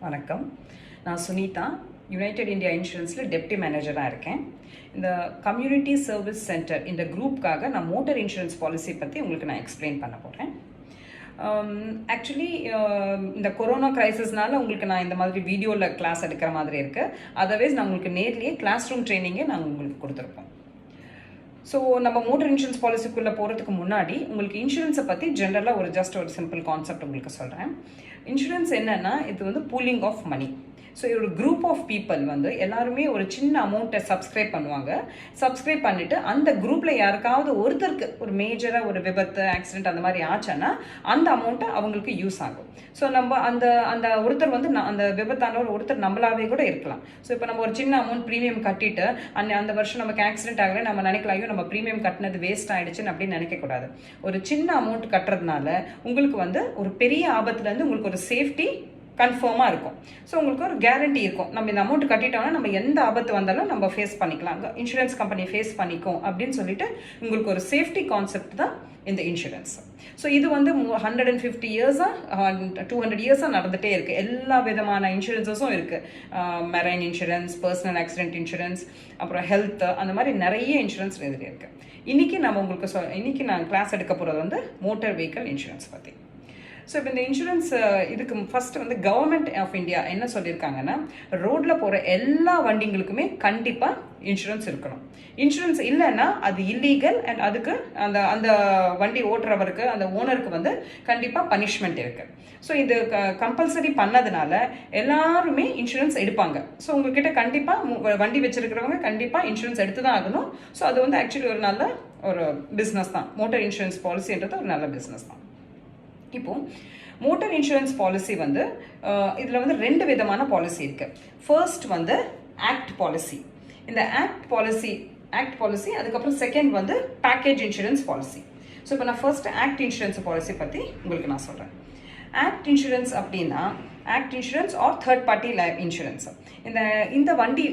வணக்கம். நான் Sunita, United India இன்சூரன்ஸில் deputy மேனேஜராக இருக்கேன். இந்த கம்யூனிட்டி சர்வீஸ் சென்டர் இந்த குரூப்காக நான் மோட்டர் இன்சூரன்ஸ் பாலிசி பற்றி உங்களுக்கு நான் எக்ஸ்பிளைன் பண்ண போகிறேன். ஆக்சுவலி இந்த கொரோனா கிரைசிஸ்னால உங்களுக்கு நான் இந்த மாதிரி வீடியோவில் கிளாஸ் எடுக்கிற மாதிரி இருக்குது. அதர்வைஸ் நான் உங்களுக்கு நேர்லேயே கிளாஸ் ரூம் ட்ரைனிங்கே நாங்கள் உங்களுக்கு கொடுத்துருப்போம். ஸோ நம்ம மோட்டர் இன்சூரன்ஸ் பாலிசிக்குள்ளே போகிறதுக்கு முன்னாடி உங்களுக்கு இன்சூரன்ஸை பற்றி ஜென்ரலாக ஒரு சிம்பிள் கான்செப்ட் உங்களுக்கு சொல்கிறேன். இன்சூரன்ஸ் என்னென்னா இது வந்து பூலிங் ஆஃப் மணி. ஸோ ஒரு குரூப் ஆஃப் பீப்புள் வந்து எல்லாருமே ஒரு சின்ன அமௌண்ட்டை சப்ஸ்கிரைப் பண்ணுவாங்க. சப்ஸ்கிரைப் பண்ணிவிட்டு அந்த குரூப்பில் யாருக்காவது ஒருத்தருக்கு ஒரு மேஜராக ஒரு விபத்து ஆக்சிடென்ட் அந்த மாதிரி ஆச்சுன்னா அந்த அமௌண்ட்டை அவங்களுக்கு யூஸ் ஆகும். ஸோ நம்ம அந்த அந்த ஒருத்தர் வந்து அந்த விபத்தான ஒருத்தர் நம்மளாவே கூட இருக்கலாம். ஸோ இப்போ நம்ம ஒரு சின்ன அமௌண்ட் ப்ரீமியம் கட்டிட்டு அந்த வருஷம் நமக்கு ஆக்சிடென்ட் ஆகலை, நம்ம நினைக்கலாம் ஐயோ நம்ம ப்ரீமியம் கட்டினது வேஸ்ட் ஆகிடுச்சுன்னு அப்படின்னு நினைக்கக்கூடாது. ஒரு சின்ன அமௌண்ட் கட்டுறதுனால உங்களுக்கு வந்து ஒரு பெரிய ஆபத்துலேருந்து உங்களுக்கு ஒரு சேஃப்டி கன்ஃபார்மாக இருக்கும். ஸோ உங்களுக்கு ஒரு கேரண்டி இருக்கும், நம்ம இந்த அமௌண்ட் கட்டிட்டோம்னா நம்ம எந்த ஆபத்து வந்தாலும் நம்ம ஃபேஸ் பண்ணிக்கலாம், இன்சூரன்ஸ் கம்பெனி ஃபேஸ் பண்ணிக்கும் அப்படின்னு சொல்லிட்டு உங்களுக்கு ஒரு சேஃப்டி கான்செப்ட் தான் இந்த இன்சூரன்ஸ். ஸோ இது வந்து 150 இயர்ஸாக 200 இயர்ஸாக நடந்துகிட்டே இருக்குது. எல்லா விதமான இன்சூரன்ஸஸும் இருக்குது. Marine insurance, personal accident insurance, அப்புறம் ஹெல்த், அந்த மாதிரி நிறைய இன்சூரன்ஸ் இதில் இருக்குது. இன்றைக்கி நம்ம உங்களுக்கு இன்றைக்கி நான் கிளாஸ் எடுக்க போகிறது வந்து மோட்டார் வெஹிக்கிள் இன்சூரன்ஸ் பற்றி. ஸோ இப்போ இந்த இன்சூரன்ஸ் இதுக்கு ஃபஸ்ட்டு வந்து கவர்மெண்ட் ஆஃப் இந்தியா என்ன சொல்லியிருக்காங்கன்னா, ரோட்டில் போகிற எல்லா வண்டிங்களுக்குமே கண்டிப்பாக இன்சூரன்ஸ் இருக்கணும். இன்சூரன்ஸ் இல்லைன்னா அது இல்லீகல் அண்ட் அதுக்கு அந்த அந்த வண்டி ஓட்டுறவருக்கு அந்த ஓனருக்கு வந்து கண்டிப்பாக பனிஷ்மெண்ட் இருக்குது. ஸோ இது கம்பல்சரி பண்ணதுனால எல்லாருமே இன்சூரன்ஸ் எடுப்பாங்க. ஸோ உங்ககிட்ட கண்டிப்பாக வண்டி வச்சுருக்கிறவங்க கண்டிப்பாக இன்சூரன்ஸ் எடுத்து தான் ஆகணும். ஸோ அது வந்து ஆக்சுவலி ஒரு நல்ல ஒரு பிஸ்னஸ் தான். மோட்டார் இன்சூரன்ஸ் பாலிசின்றது ஒரு நல்ல பிஸ்னஸ் தான். இப்போ மோட்டார் இன்சூரன்ஸ் பாலிசி வந்து இதில் வந்து 2 விதமான பாலிசி இருக்குது. ஃபர்ஸ்ட் வந்து ஆக்ட் பாலிசி. இந்த ஆக்ட் பாலிசி அதுக்கப்புறம் செகண்ட் வந்து பேக்கேஜ் இன்சூரன்ஸ் பாலிசி. ஸோ இப்போ நான் ஃபர்ஸ்ட் ஆக்ட் இன்சூரன்ஸ் பாலிசி பற்றி உங்களுக்கு நான் சொல்கிறேன். ஆக்ட் இன்சூரன்ஸ் அப்படின்னா act insurance or third party life insurance. இந்த வண்டி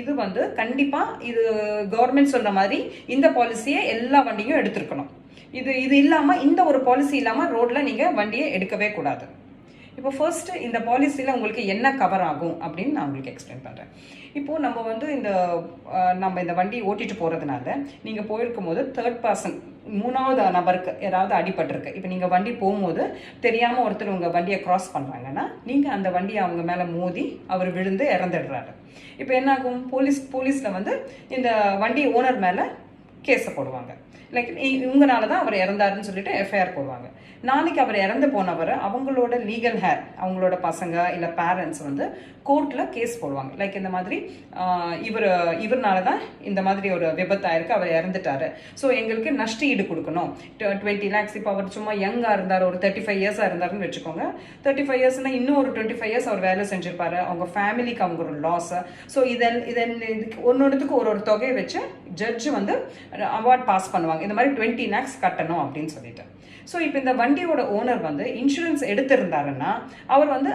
இது வந்து கண்டிப்பாக இது கவர்மெண்ட் சொல்கிற மாதிரி இந்த பாலிசியை எல்லா வண்டியும் எடுத்துருக்கணும். இது இல்லாமல் இந்த ஒரு பாலிசி இல்லாமல் ரோட்டில் நீங்கள் வண்டியை எடுக்கவே கூடாது. இப்போ ஃபர்ஸ்ட்டு இந்த பாலிசியில் உங்களுக்கு என்ன கவர் ஆகும் அப்படின்னு நான் உங்களுக்கு எக்ஸ்பிளைன் பண்ணுறேன். இப்போது நம்ம வந்து இந்த வண்டி ஓட்டிட்டு போகிறதுனால நீங்கள் போயிருக்கும் போது தேர்ட் பர்சன், 3வது நபருக்கு ஏதாவது அடிபட்டிருக்கு. இப்போ நீங்கள் வண்டி போகும்போது தெரியாமல் ஒருத்தர் உங்கள் வண்டியை கிராஸ் பண்ணுறாங்கன்னா நீங்கள் அந்த வண்டியை அவங்க மேலே மோதி அவர் விழுந்து இறந்துடுறாரு. இப்போ என்ன ஆகும், போலீஸில் வந்து இந்த வண்டி ஓனர் மேலே கேஸை போடுவாங்க. லைக் இவங்கனால தான் அவர் இறந்தாருன்னு சொல்லிட்டு எஃப்ஐஆர் போடுவாங்க. நாளைக்கு அவர் இறந்து போனவர் அவங்களோட லீகல் ஹேர், அவங்களோட பசங்க இல்லை பேரண்ட்ஸ் வந்து கோர்ட்டில் கேஸ் போடுவாங்க. லைக் இந்த மாதிரி இவர்னால தான் இந்த மாதிரி ஒரு விபத்தாயிருக்கு, அவர் இறந்துட்டாரு, ஸோ எங்களுக்கு நஷ்ட ஈடு கொடுக்கணும் 20 lakhs. இப்போ அவர் சும்மா யங்காக இருந்தார், ஒரு 35 இயர்ஸாக இருந்தாருன்னு வச்சுக்கோங்க. 35 இயர்ஸ்னா இன்னும் ஒரு 25 இயர்ஸ் அவர் வேலை செஞ்சிருப்பாரு, அவங்க ஃபேமிலிக்கு அவங்க ஒரு லாஸ். ஸோ இதுக்கு ஒன்னொன்றுத்துக்கு ஒரு தொகையை வச்சு ஜட்ஜு வந்து அவார்ட் பாஸ் பண்ணுவாங்க, இந்த மாதிரி 20 lakhs கட்டணும் அப்படின்னு சொல்லிட்டு. ஸோ இப்போ இந்த வண்டியோட ஓனர் வந்து இன்சூரன்ஸ் எடுத்திருந்தாருன்னா அவர் வந்து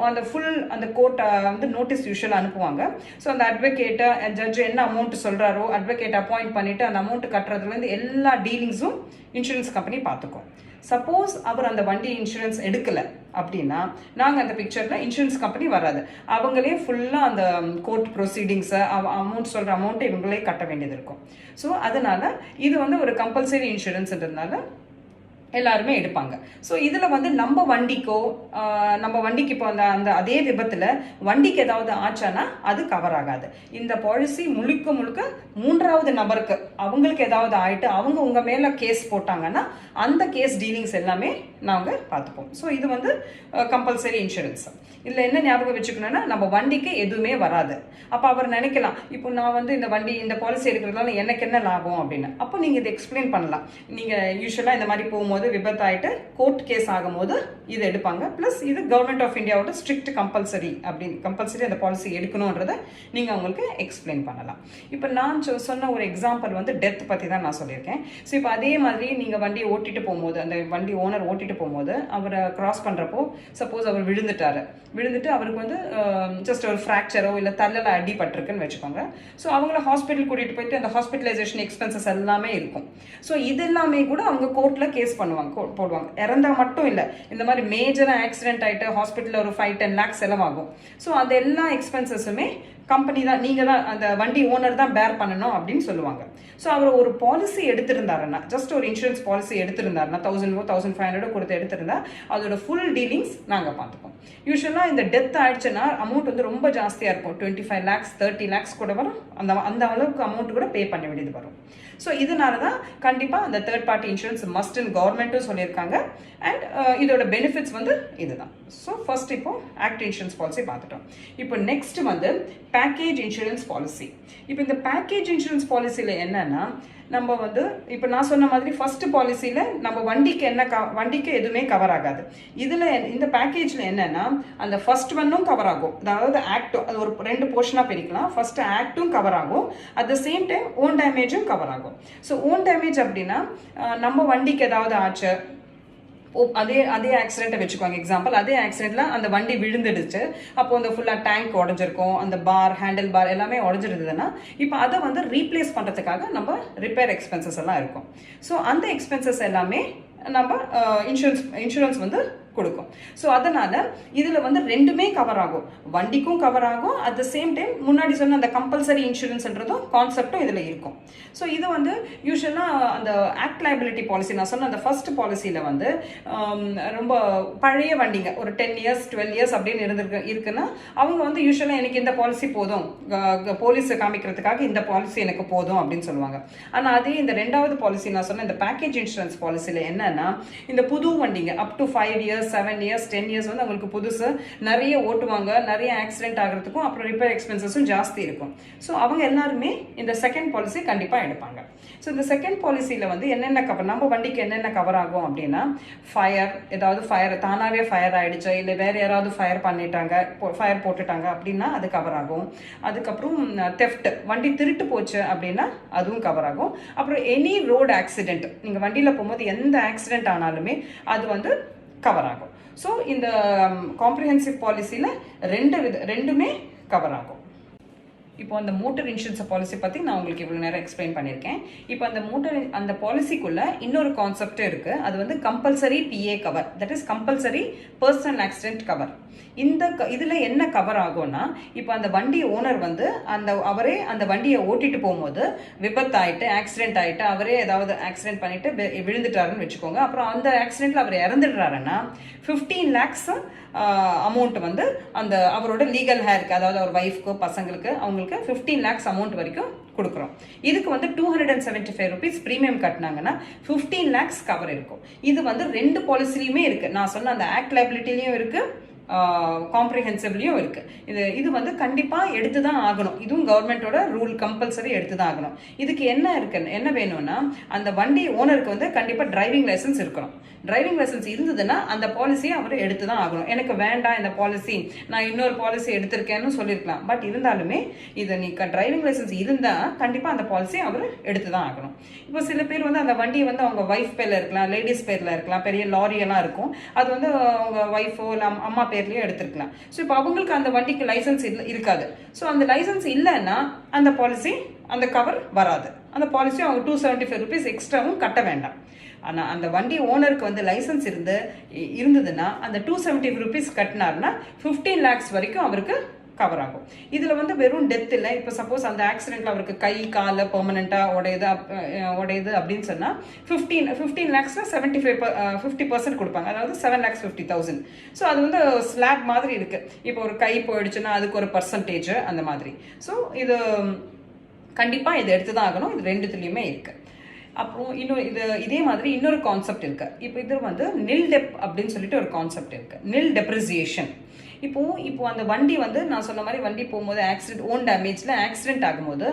அந்த ஃபுல் அந்த கோர்ட்டை வந்து நோட்டீஸ் யூஷுவலாக அனுப்புவாங்க. ஸோ அந்த அட்வொகேட்டை ஜட்ஜ் என்ன அமௌண்ட் சொல்கிறாரோ அட்வொகேட் அப்பாயிண்ட் பண்ணிவிட்டு அந்த அமௌண்ட் கட்டுறதுலேருந்து எல்லா டீலிங்ஸும் இன்சூரன்ஸ் கம்பெனி பார்த்துக்கும். சப்போஸ் அவர் அந்த வண்டி இன்சூரன்ஸ் எடுக்கலை அப்படின்னா நாங்கள் அந்த பிக்சரில் இன்சூரன்ஸ் கம்பெனி வராது, அவங்களே ஃபுல்லாக அந்த கோர்ட் ப்ரொசீடிங்ஸை அமௌண்ட் சொல்கிற அமௌண்ட்டை இவங்களே கட்ட வேண்டியது இருக்கும். ஸோ அதனால் இது வந்து ஒரு கம்பல்சரி இன்சூரன்ஸ்ன்றதுனால எல்லாருமே எடுப்பாங்க. ஸோ இதில் வந்து நம்ம வண்டிக்கு இப்போ அந்த அதே விபத்தில் வண்டிக்கு ஏதாவது ஆச்சானா அது கவர் ஆகாது. இந்த பாலிசி முழுக்க 3வது நபருக்கு அவங்களுக்கு ஏதாவது ஆயிட்டு அவங்க உங்கள் மேலே கேஸ் போட்டாங்கன்னா அந்த கேஸ் டீலிங்ஸ் எல்லாமே நாங்கள் பார்த்துப்போம். ஸோ இது வந்து கம்பல்சரி இன்சூரன்ஸ். இதில் என்ன ஞாபகம் வச்சுக்கணும்னா நம்ம வண்டிக்கு எதுவுமே வராது. அப்போ அவர் நினைக்கலாம் இப்போ நான் வந்து இந்த பாலிசி எடுக்கிறதுனால எனக்கு என்ன லாபம் அப்படின்னு. அப்போ நீங்கள் இதை எக்ஸ்பிளைன் பண்ணலாம். நீங்கள் யூஸ்வலாக இந்த மாதிரி போகும்போது விபத்தாயிட்டு கோர்ட் கேஸ் ஆகும்போது இது எடுப்பாங்க. ப்ளஸ் இது கவர்மெண்ட் ஆஃப் இந்தியாவோட ஸ்ட்ரிக்ட் கம்பல்சரி அந்த பாலிசி எடுக்கணுன்றதை நீங்கள் அவங்களுக்கு எக்ஸ்பிளைன் பண்ணலாம். இப்போ நான் சொன்ன ஒரு எக்ஸாம்பிள் வந்து டெத் பற்றி தான் நான் சொல்லியிருக்கேன். ஸோ இப்போ அதே மாதிரி நீங்கள் வண்டியை ஓட்டிட்டு போகும்போது அந்த வண்டி ஓனர் ஓட்டிட்டு ஓட்டிட்டு போகும்போது அவரை கிராஸ் பண்ணுறப்போ சப்போஸ் அவர் விழுந்துட்டு அவருக்கு வந்து ஜஸ்ட் ஒரு ஃப்ராக்சரோ இல்லை தள்ளல அடிபட்டிருக்குன்னு வச்சுக்கோங்க. ஸோ அவங்கள ஹாஸ்பிட்டல் கூட்டிகிட்டு போயிட்டு அந்த ஹாஸ்பிட்டலைசேஷன் எக்ஸ்பென்சஸ் எல்லாமே இருக்கும். ஸோ இது எல்லாமே கூட அவங்க கோர்ட்டில் கேஸ் போடுவாங்க. இறந்தா மட்டும் இல்லை, இந்த மாதிரி மேஜராக ஆக்சிடென்ட் ஆகிட்டு ஹாஸ்பிட்டலில் ஒரு 5-10 lakhs செலவாகும். ஸோ அது எல்லா எக்ஸ்பென்சஸுமே கம்பெனி தான், நீங்கள் தான், அந்த வண்டி ஓனர் தான் பேர் பண்ணணும் அப்படின்னு சொல்லுவாங்க. ஸோ அவர் ஒரு பாலிசி எடுத்திருந்தாருன்னா, ஜஸ்ட் ஒரு இன்சூரன்ஸ் பாலிசி எடுத்திருந்தாருன்னா 1,500 கொடுத்து எடுத்திருந்தா அதோட ஃபுல் டீலிங்ஸ் நாங்கள் பார்த்துப்போம். யூஸ்வலாக இந்த டெத் ஆயிடுச்சுன்னா அமௌண்ட் வந்து ரொம்ப ஜாஸ்தியாக இருக்கும். 25 lakhs 30 lakhs கூட வரும். அந்த அளவுக்கு அமௌண்ட் கூட பே பண்ண வேண்டியது வரும். ஸோ இதனால தான் கண்டிப்பாக அந்த தேர்ட் பார்ட்டி இன்சூரன்ஸ் மஸ்ட்னு கவர்மெண்ட்டும் சொல்லியிருக்காங்க. அண்ட் இதோட பெனிஃபிட்ஸ் வந்து இதுதான். ஸோ ஃபர்ஸ்ட் இப்போ ஆக்ட் இன்சூரன்ஸ் பாலிசி பார்த்துட்டோம். இப்போ நெக்ஸ்ட் வந்து பேக்கேஜ் இன்சூரன்ஸ் பாலிசி. இப்போ இந்த பேக்கேஜ் இன்சூரன்ஸ் பாலிசியில் என்னன்னா, நம்ம வந்து இப்போ நான் சொன்ன மாதிரி ஃபர்ஸ்ட் பாலிசியில் நம்ம வண்டிக்கு எதுவுமே கவர் ஆகாது. இதில் இந்த பேக்கேஜில் என்னன்னா, அந்த ஃபர்ஸ்ட் ஒன்னும் கவர் ஆகும். அதாவது ஆக்டும், அது ஒரு 2 போர்ஷனாக பிரிக்கலாம். ஃபர்ஸ்ட் ஆக்டும் கவர் ஆகும், at the same time own டேமேஜும் கவர் ஆகும். ஸோ ஓன் டேமேஜ் அப்படின்னா நம்ம வண்டிக்கு ஏதாவது ஆச்சு, அதே ஆக்சிடென்ட்டை வச்சுக்கோங்க எக்ஸாம்பிள். அதே ஆக்சிடென்ட்ல அந்த வண்டி விழுந்துடுச்சு, அப்போ அந்த ஃபுல்லாக டேங்க் உடஞ்சிருக்கும், அந்த ஹேண்டில் பார் எல்லாமே உடஞ்சிருந்ததுன்னா இப்போ அதை வந்து ரீப்ளேஸ் பண்ணுறதுக்காக நம்ம ரிப்பேர் எக்ஸ்பென்சஸ் எல்லாம் இருக்கும். ஸோ அந்த எக்ஸ்பென்சஸ் எல்லாமே நம்ம இன்சூரன்ஸ் வந்து கொடுக்கும். ஸோ அதனால இதில் வந்து ரெண்டுமே கவர் ஆகும், வண்டிக்கும் கவர் ஆகும், அட் த சேம் டைம் முன்னாடி சொன்ன அந்த கம்பல்சரி இன்சூரன்ஸ்ன்றதும் கான்செப்டும் இதில் இருக்கும். ஸோ இது வந்து யூஸ்வலாக அந்த ஆக்ட் லைபிலிட்டி பாலிசி நான் சொன்ன அந்த ஃபர்ஸ்ட் பாலிசியில் வந்து ரொம்ப பழைய வண்டிங்க, ஒரு 10 years 12 years அப்படின்னு இருக்குன்னா அவங்க வந்து யூஸ்வலாக எனக்கு இந்த பாலிசி போதும், போலீஸ் காமிக்கிறதுக்காக இந்த பாலிசி எனக்கு போதும் அப்படின்னு சொல்லுவாங்க. ஆனால் அதே இந்த ரெண்டாவது பாலிசி நான் சொன்ன இந்த பேக்கேஜ் இன்சூரன்ஸ் பாலிசியில் என்னன்னா, இந்த புது வண்டிங்க up to 5 years 7 years 10 years வந்து அவங்களுக்கு புதுசு நிறைய ஓட்டுவாங்க, நிறைய ஆக்சிடென்ட் ஆகிறதுக்கும் அப்புறம் ரிப்பேர் எக்ஸ்பென்சஸும் ஜாஸ்தி இருக்கும். ஸோ அவங்க எல்லாருமே இந்த செகண்ட் பாலிசி கண்டிப்பாக எடுப்பாங்க. ஸோ இந்த செகண்ட் பாலிசியில் வந்து என்னென்ன கவர், நம்ம வண்டிக்கு என்னென்ன கவர் ஆகும் அப்படின்னா, ஏதாவது தானாகவே ஃபயர் ஆகிடுச்சு, இல்லை வேறு யாராவது ஃபயர் போட்டுட்டாங்க அப்படின்னா அது கவர் ஆகும். அதுக்கப்புறம் தெஃப்ட், வண்டி திருட்டு போச்சு அப்படின்னா அதுவும் கவர் ஆகும். அப்புறம் எனி ரோடு ஆக்சிடென்ட், நீங்கள் வண்டியில் போகும்போது எந்த ஆக்சிடென்ட் ஆனாலுமே அது வந்து கவர் ஆகும். ஸோ இந்த காம்ப்ரிஹென்சிவ் பாலிசியில் ரெண்டுமே கவர் ஆகும். இப்போ அந்த மோட்டர் இன்சூரன்ஸ் பாலிசி பற்றி நான் உங்களுக்கு இவ்வளோ நேரம் எக்ஸ்பிளைன் பண்ணியிருக்கேன். இப்போ அந்த பாலிசிக்குள்ள இன்னொரு கான்செப்ட் இருக்குது, அது வந்து compulsory PA cover, that is compulsory personal accident cover. இதில் என்ன கவர் ஆகும்னா, இப்போ அந்த வண்டி ஓனர் வந்து அவரே அந்த வண்டியை ஓட்டிட்டு போகும்போது விபத்தாயிட்டு ஆக்சிடென்ட் ஆகிட்டு அவரே ஏதாவது ஆக்சிடென்ட் பண்ணிட்டு விழுந்துட்டாருன்னு வச்சுக்கோங்க. அப்புறம் அந்த ஆக்சிடென்ட்ல அவர் இறந்துடுறாருன்னா 15 lakhs அமௌண்ட் வந்து அந்த அவரோட லீகல் ஹேருக்கு, அதாவது அவர் ஒய்ஃப்க்கு பசங்களுக்கு அவங்களுக்கு 15 lakhs அமௌண்ட் வரைக்கும் கொடுக்குறோம். இதுக்கு வந்து 275 rupees ப்ரீமியம் கட்டினாங்கன்னா 15 lakhs கவர் இருக்கும். இது வந்து 2 பாலிசிலையுமே இருக்கு. நான் சொன்ன அந்த ஆக்ட் லைபிலிட்டிலையும் இருக்கு, காம்ப்ரிஹென்சிவ்லையும் இருக்கு. இது வந்து கண்டிப்பாக எடுத்து தான் ஆகணும். இதுவும் கவர்மெண்டோட ரூல், கம்பல்சரி எடுத்து தான் ஆகணும். இதுக்கு என்ன வேணும்னா, அந்த வண்டி ஓனருக்கு வந்து கண்டிப்பாக டிரைவிங் லைசன்ஸ் இருக்கணும். டிரைவிங் லைசன்ஸ் இருந்ததுன்னா அந்த பாலிசியை அவர் எடுத்து தான் ஆகணும். எனக்கு வேண்டாம் இந்த பாலிசி, நான் இன்னொரு பாலிசி எடுத்திருக்கேன்னு சொல்லியிருக்கலாம். பட் இருந்தாலுமே இதை நீ டிரைவிங் லைசன்ஸ் இருந்தால் கண்டிப்பாக அந்த பாலிசி அவர் எடுத்து தான் ஆகணும். இப்போ சில பேர் வந்து அந்த வண்டி வந்து அவங்க ஒய்ஃப் பேரில் இருக்கலாம், லேடிஸ் பேரில் இருக்கலாம், பெரிய லாரியெல்லாம் இருக்கும், அது வந்து அவங்க ஒய்ஃபோ இல்லை அம்மா பேர்லயும் எடுத்துக்கலாம். ஸோ இப்போ அவங்களுக்கு அந்த வண்டிக்கு லைசன்ஸ் இருக்காது. ஸோ அந்த லைசன்ஸ் இல்லைன்னா அந்த பாலிசி, அந்த கவர் வராது. அந்த பாலிசி அவங்க 275 rupees எக்ஸ்ட்ராவும் கட்ட வேண்டாம். ஆனால் அந்த வண்டி ஓனருக்கு வந்து லைசன்ஸ் இருந்ததுன்னா அந்த 275 rupees கட்டினார்னா 15 lakhs வரைக்கும் அவருக்கு கவர் ஆகும். இதில் வந்து வெறும் டெத் இல்லை. இப்போ சப்போஸ் அந்த ஆக்சிடென்ட்ல அவருக்கு கை காலை பெர்மனெண்ட்டாக உடையுது அப்படின்னு சொன்னால் 15 lakhs 50% கொடுப்பாங்க, அதாவது 7,50,000. ஸோ அது வந்து ஸ்லாப் மாதிரி இருக்கு. இப்போ ஒரு கை போயிடுச்சுன்னா அதுக்கு ஒரு பர்சன்டேஜ் அந்த மாதிரி. ஸோ இது கண்டிப்பாக இதை எடுத்து தான் ஆகணும். இது ரெண்டுத்துலேயுமே இருக்கு. அப்புறம் இதே மாதிரி இன்னொரு கான்செப்ட் இருக்கு. இப்போ இது வந்து நில் டெப் அப்படின்னு சொல்லிட்டு ஒரு கான்செப்ட் இருக்கு, நில் டெப்ரிசியேஷன். இப்போ அந்த வண்டி வந்து நான் சொன்ன மாதிரி வண்டி போகும்போது ஓன் டேமேஜில் ஆக்சிடென்ட் ஆகும்போது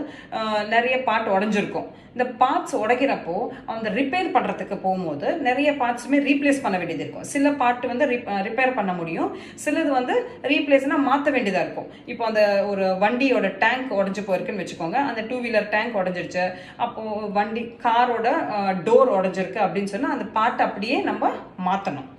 நிறைய பார்ட் உடஞ்சிருக்கும். இந்த பார்ட்ஸ் உடைக்கிறப்போ அந்த ரிப்பேர் பண்ணுறதுக்கு போகும்போது நிறைய பார்ட்ஸுமே ரீப்ளேஸ் பண்ண வேண்டியது இருக்கும். சில பார்ட் வந்து ரிப்பேர் பண்ண முடியும், சிலது வந்து ரீப்ளேஸ்னால் மாற்ற வேண்டியதாக இருக்கும். இப்போ அந்த ஒரு வண்டியோட டேங்க் உடஞ்சி போயிருக்குன்னு வச்சுக்கோங்க, அந்த 2-wheeler டேங்க் உடஞ்சிருச்சு, அப்போது காரோட டோர் உடஞ்சிருக்கு அப்படின்னு சொன்னால் அந்த பார்ட் அப்படியே நம்ம மாற்றணும்.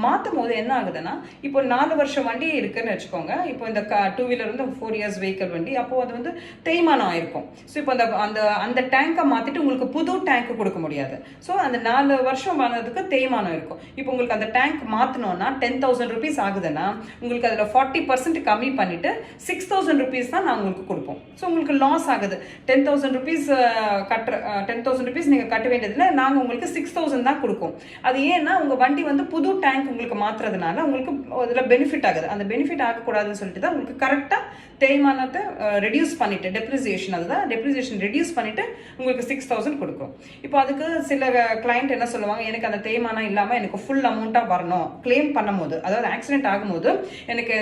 மாற்றும் போது என்ன ஆகுதுன்னா, இப்போ 4 வருஷம் வண்டி இருக்குன்னு வச்சுக்கோங்க. இப்போ இந்த 2 வீலர் வந்து 4 இயர்ஸ் வெஹிக்கிள் வண்டி, அப்போ அது வந்து தேய்மானம் ஆயிருக்கும். ஸோ இப்போ அந்த அந்த அந்த டேங்கை மாற்றிட்டு உங்களுக்கு புது டேங்க் கொடுக்க முடியாது. ஸோ அந்த 4 வருஷம் ஆனதுக்கு தேய்மானம் இருக்கும். இப்போ உங்களுக்கு அந்த டேங்க் மாற்றணும்னா 10,000 rupees ஆகுதுன்னா உங்களுக்கு அதில் 40% கம்மி பண்ணிட்டு 6,000 rupees தான் நான் உங்களுக்கு கொடுப்போம். ஸோ உங்களுக்கு லாஸ் ஆகுது. 10,000 rupees 10,000 rupees நீங்கள் கட்ட வேண்டியதில்லை, நாங்கள் உங்களுக்கு 6,000 தான் கொடுப்போம். அது ஏன்னா உங்கள் வண்டி வந்து புது டேங்க் உங்களுக்கு மாற்றுறதுனால உங்களுக்கு அதில் பெனிஃபிட் ஆகுது. அந்த பெனிஃபிட் ஆகக்கூடாதுன்னு சொல்லிட்டு தான் உங்களுக்கு கரெக்டாக தேய்மானத்தை ரெடியூஸ் பண்ணிட்டு, டெப்ரிசியேஷன் அதுதான் டெப்ரிசியேஷன் ரெடியூஸ் பண்ணிட்டு உங்களுக்கு 6,000 கொடுக்கும். இப்போ அதுக்கு சில கிளைண்ட் என்ன சொல்லுவாங்க, எனக்கு அந்த தேய்மானம் இல்லாமல் எனக்கு ஃபுல் அமௌண்ட்டாக வரணும். கிளைம் பண்ணும்போது, அதாவது ஆக்சிடென்ட் ஆகும்போது எனக்கு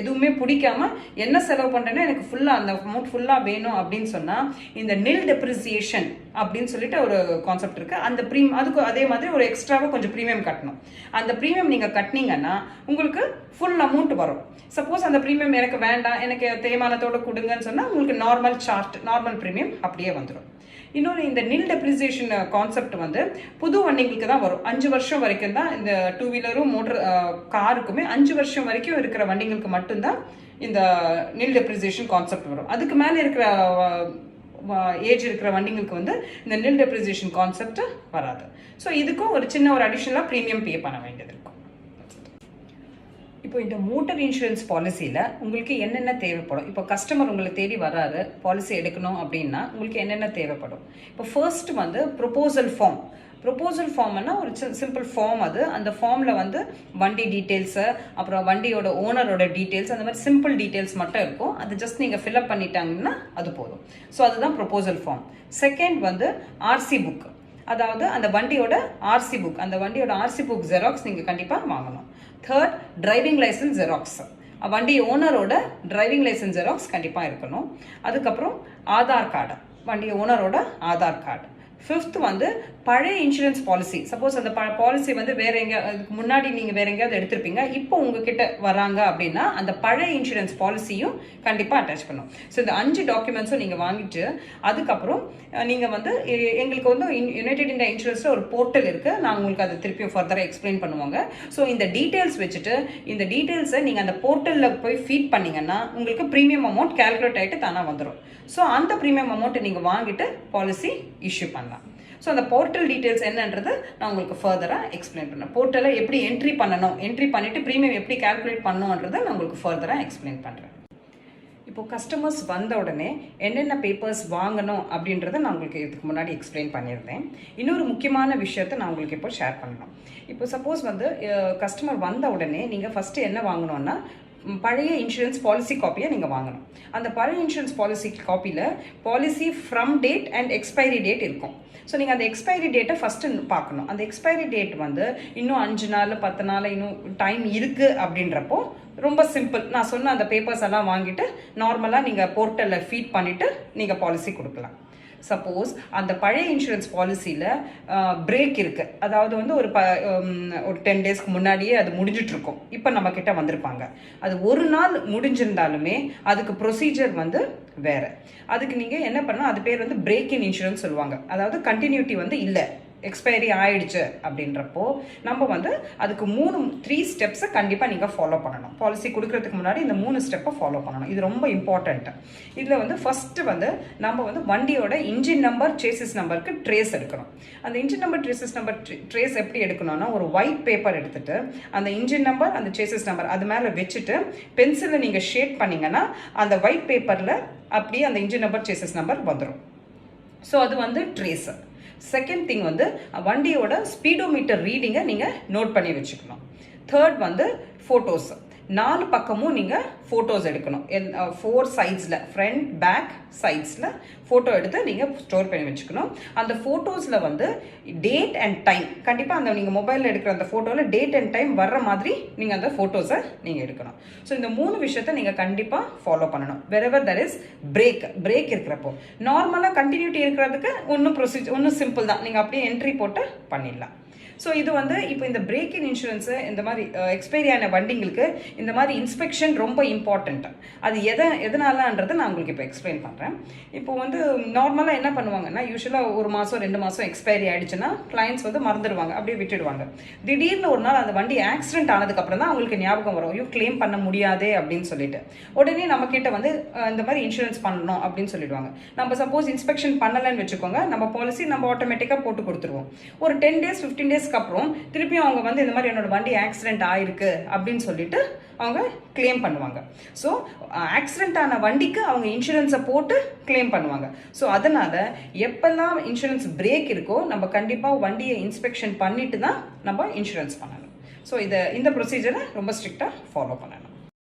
எதுவுமே பிடிக்காம என்ன செலவு பண்ணுறேன்னா எனக்கு ஃபுல்லாக அந்த அமௌண்ட் ஃபுல்லாக வேணும் அப்படின்னு சொன்னால் இந்த நில் டெப்ரிசியேஷன் அப்படின்னு சொல்லிட்டு ஒரு கான்செப்ட் இருக்குது. அந்த அதுக்கு அதே மாதிரி ஒரு எக்ஸ்ட்ராவாக கொஞ்சம் ப்ரீமியம் கட்டணும். அந்த ப்ரீமியம் நீங்கள் கட்டினீங்கன்னா உங்களுக்கு ஃபுல் அமௌண்ட் வரும். சப்போஸ் அந்த ப்ரீமியம் எனக்கு வேண்டாம், எனக்கு தேய்மானத்தோடு கொடுங்கன்னு சொன்னால் உங்களுக்கு நார்மல் ப்ரீமியம் அப்படியே வந்துடும். இன்னொன்று, இந்த நில் டெப்ரிசியேஷன் கான்செப்ட் வந்து புது வண்டிங்களுக்கு தான் வரும். 5 வருஷம் வரைக்கும் தான் இந்த 2 வீலரும் காருக்குமே 5 வருஷம் வரைக்கும் இருக்கிற வண்டிங்களுக்கு மட்டும்தான் இந்த நில் டெப்ரிசியேஷன் கான்செப்ட் வரும். அதுக்கு மேலே இருக்கிற ஏஜ் இருக்கிற வண்டிங்களுக்கு வந்து இந்த நில் டெப்ரிசியேஷன் கான்செப்ட் வராது. ஸோ இதுக்கும் ஒரு சின்ன ஒரு அடிஷ்னலாக ப்ரீமியம் பே பண்ண வேண்டியது இருக்கும். இப்போ இந்த மோட்டர் இன்சூரன்ஸ் பாலிசியில் உங்களுக்கு என்னென்ன தேவைப்படும்? இப்போ கஸ்டமர் உங்களை தேடி வராரு, பாலிசி எடுக்கணும் அப்படின்னா உங்களுக்கு என்னென்ன தேவைப்படும்? இப்போ ஃபர்ஸ்ட் வந்து ப்ரொபோசல் ஃபார்ம்னா ஒரு சிம்பிள் ஃபார்ம். அது அந்த ஃபார்மில் வந்து வண்டி டீட்டெயில்ஸு, அப்புறம் வண்டியோட ஓனரோட டீட்டெயில்ஸ், அந்த மாதிரி சிம்பிள் டீட்டெயில்ஸ் மட்டும் இருக்கும். அது ஜஸ்ட் நீங்கள் ஃபில்அப் பண்ணிட்டாங்கன்னா அது போதும். ஸோ அதுதான் ப்ரொபோசல் ஃபார்ம். செகண்ட் வந்து ஆர்சி புக், அதாவது அந்த வண்டியோட ஆர்சி புக், அந்த வண்டியோட ஆர்சி புக் ஜெராக்ஸ் நீங்கள் கண்டிப்பாக வாங்கணும். தேர்ட், டிரைவிங் லைசன்ஸ் ஜெராக்ஸ், வண்டி ஓனரோட டிரைவிங் லைசன்ஸ் ஜெராக்ஸ் கண்டிப்பாக இருக்கணும். அதுக்கப்புறம் ஆதார் கார்டு, வண்டி ஓனரோட ஆதார் கார்டு. ஃபிஃப்த் வந்து பழைய இன்சூரன்ஸ் பாலிசி. சப்போஸ் அந்த பாலிசி வந்து வேற அதுக்கு முன்னாடி நீங்கள் வேற எங்கேயாவது எடுத்திருப்பீங்க, இப்போ உங்ககிட்ட வராங்க அப்படின்னா அந்த பழைய இன்சூரன்ஸ் பாலிசியும் கண்டிப்பாக அட்டாச் பண்ணும். ஸோ இந்த 5 டாக்குமெண்ட்ஸும் நீங்கள் வாங்கிட்டு அதுக்கப்புறம் நீங்கள் வந்து எங்களுக்கு வந்து யுனைடெட் இந்தியா இன்சூரன்ஸில் ஒரு போர்ட்டல் இருக்குது, நான் உங்களுக்கு அதை திருப்பியும் ஃபர்தராக எக்ஸ்பிளைன் பண்ணுவாங்க. ஸோ இந்த டீட்டெயில்ஸ் வச்சுட்டு இந்த டீட்டெயில்ஸை நீங்கள் அந்த போர்ட்டலில் போய் ஃபீட் பண்ணிங்கன்னா உங்களுக்கு ப்ரீமியம் அமௌண்ட் கேல்குலேட் ஆகிட்டு தானாக வந்துடும். ஸோ அந்த ப்ரீமியம் அமௌண்ட்டை நீங்கள் வாங்கிட்டு பாலிசி இஷ்யூ பண்ணலாம். ஸோ அந்த போர்ட்டல் டீட்டெயில்ஸ் என்னன்றது நான் உங்களுக்கு ஃபர்தராக எக்ஸ்பிளைன் பண்ணேன். போர்ட்டலை எப்படி என்ட்ரி பண்ணணும், என்ட்ரி பண்ணிவிட்டு ப்ரீமியம் எப்படி கால்குலேட் பண்ணணுன்றதை நான் உங்களுக்கு ஃபர்தராக எக்ஸ்பிளைன் பண்ணுறேன். இப்போது கஸ்டமர்ஸ் வந்த உடனே என்னென்ன பேப்பர்ஸ் வாங்கணும் அப்படின்றத நான் உங்களுக்கு இதுக்கு முன்னாடி எக்ஸ்பிளைன் பண்ணியிருந்தேன். இன்னொரு முக்கியமான விஷயத்தை நான் உங்களுக்கு இப்போ ஷேர் பண்ணணும். இப்போ சப்போஸ் வந்து கஸ்டமர் வந்த உடனே நீங்கள் ஃபஸ்ட்டு என்ன வாங்கணும்னா பழைய இன்சூரன்ஸ் பாலிசி காப்பியை நீங்கள் வாங்கணும். அந்த பழைய இன்சூரன்ஸ் பாலிசி காப்பியில் policy from date and expiry date இருக்கும். ஸோ நீங்கள் அந்த எக்ஸ்பைரி டேட்டை ஃபஸ்ட்டு பார்க்கணும். அந்த எக்ஸ்பைரி டேட் வந்து இன்னும் 5 நாள் 10 நாள் இன்னும் டைம் இருக்குது அப்படின்றப்போ ரொம்ப சிம்பிள், நான் சொன்ன அந்த பேப்பர்ஸ் எல்லாம் வாங்கிட்டு நார்மலாக நீங்கள் போர்ட்டலில் ஃபீட் பண்ணிவிட்டு நீங்கள் பாலிசி கொடுக்கலாம். சப்போஸ் அந்த பழைய இன்சூரன்ஸ் பாலிசியில் பிரேக் இருக்குது, அதாவது வந்து ஒரு 10 டேஸ்க்கு முன்னாடியே அது முடிஞ்சிட்ருக்கும், இப்போ நம்மக்கிட்ட வந்திருப்பாங்க, அது ஒரு நாள் முடிஞ்சிருந்தாலுமே அதுக்கு ப்ரொசீஜர் வந்து வேறு. அதுக்கு நீங்கள் என்ன பண்ணால் அது பேர் வந்து பிரேக் இன் இன்சூரன்ஸ் சொல்லுவாங்க. அதாவது கண்டினியூட்டி வந்து இல்லை, எக்ஸ்பைரி ஆயிடுச்சு அப்படின்றப்போ நம்ம வந்து அதுக்கு 3 ஸ்டெப்ஸை கண்டிப்பாக நீங்கள் ஃபாலோ பண்ணணும். பாலிசி கொடுக்கறதுக்கு முன்னாடி இந்த 3 ஸ்டெப்பை ஃபாலோ பண்ணணும். இது ரொம்ப இம்பார்ட்டண்ட்டு. இதில் வந்து ஃபஸ்ட்டு வந்து நம்ம வந்து வண்டியோட இன்ஜின் நம்பர் சேசிஸ் நம்பருக்கு ட்ரேஸ் எடுக்கணும். அந்த engine number chassis number trace எப்படி எடுக்கணும்னா, ஒரு ஒயிட் பேப்பர் எடுத்துகிட்டு அந்த இன்ஜின் நம்பர் அந்த சேசிஸ் நம்பர் அது மேலே வச்சுட்டு பென்சிலில் நீங்கள் ஷேட் பண்ணிங்கன்னா அந்த ஒயிட் பேப்பரில் அப்படியே அந்த இன்ஜின் நம்பர் சேசிஸ் நம்பர் வந்துடும். ஸோ அது வந்து ட்ரேஸு. செகண்ட் திங் வந்து வண்டியோட ஸ்பீடோமீட்டர் ரீடிங்கை நீங்கள் நோட் பண்ணி வச்சுக்கணும். தேர்ட் வந்து ஃபோட்டோஸ், 4 பக்கமும் நீங்கள் ஃபோட்டோஸ் எடுக்கணும். 4 சைட்ஸில், ஃப்ரண்ட் பேக் சைட்ஸில் ஃபோட்டோ எடுத்து நீங்கள் ஸ்டோர் பண்ணி வச்சுக்கணும். அந்த ஃபோட்டோஸில் வந்து டேட் அண்ட் டைம் கண்டிப்பாக அந்த நீங்கள் மொபைலில் எடுக்கிற அந்த ஃபோட்டோவில் டேட் அண்ட் டைம் வர்ற மாதிரி நீங்கள் அந்த ஃபோட்டோஸை நீங்கள் எடுக்கணும். ஸோ இந்த 3 விஷயத்தை நீங்கள் கண்டிப்பாக ஃபாலோ பண்ணணும். வெரெவர் தர் இஸ் பிரேக் இருக்கிறப்போ. நார்மலாக கண்டினியூட்டி இருக்கிறதுக்கு ஒன்றும் ப்ரொசீஜர் ஒன்றும் சிம்பிள் தான், நீங்கள் அப்படியே என்ட்ரி போட்டு பண்ணிடலாம். ஸோ இது வந்து இப்போ இந்த பிரேக் இன் இன்சூரன்ஸு இந்த மாதிரி எக்ஸ்பைரி ஆன வண்டிங்களுக்கு இந்த மாதிரி இன்ஸ்பெக்ஷன் ரொம்ப இம்பார்ட்டண்ட். அது எதனாலன்றதை நான் உங்களுக்கு இப்போ எக்ஸ்பிளைன் பண்ணுறேன். இப்போ வந்து நார்மலாக என்ன பண்ணுவாங்கன்னா, யூஸ்வலாக 1 மாதம் 2 மாதம் எக்ஸ்பைரி ஆகிடுச்சுன்னா கிளைண்ட்ஸ் வந்து மறந்துடுவாங்க, அப்படியே விட்டுடுவாங்க. திடீர்னு ஒரு நாள் அந்த வண்டி ஆக்சிடென்ட் ஆனதுக்கப்புறம் தான் அவங்களுக்கு ஞாபகம் வரும், ஐயோ கிளைம் பண்ண முடியாதே அப்படின்னு சொல்லிட்டு. உடனே நம்ம கிட்ட வந்து இந்த மாதிரி இன்சூரன்ஸ் பண்ணணும் அப்படின்னு சொல்லிடுவாங்க. நம்ம சப்போஸ் இன்ஸ்பெக்ஷன் பண்ணலைன்னு வச்சுக்கோங்க, நம்ம பாலிசி நம்ம ஆட்டோமேட்டிக்காக போட்டு கொடுத்துருவோம். ஒரு 10 days 15 டேஸ்க்கு அப்புறம் திருப்பியும் அவங்க வந்து இந்த மாதிரி என்னோட வண்டி ஆக்சிடென்ட் ஆயிருக்கு அப்படின்னு சொல்லிட்டு அவங்க கிளைம் பண்ணுவாங்க. ஸோ ஆக்சிடென்ட் ஆன வண்டிக்கு அவங்க இன்சூரன்ஸை போட்டு கிளைம் பண்ணுவாங்க. ஸோ அதனால எப்பெல்லாம் இன்சூரன்ஸ் பிரேக் இருக்கோ நம்ம கண்டிப்பாக வண்டியை இன்ஸ்பெக்ஷன் பண்ணிட்டு தான் நம்ம இன்சூரன்ஸ் பண்ணணும். ஸோ இந்த ப்ரொசீஜரை ரொம்ப ஸ்ட்ரிக்டாக ஃபாலோ பண்ணணும்.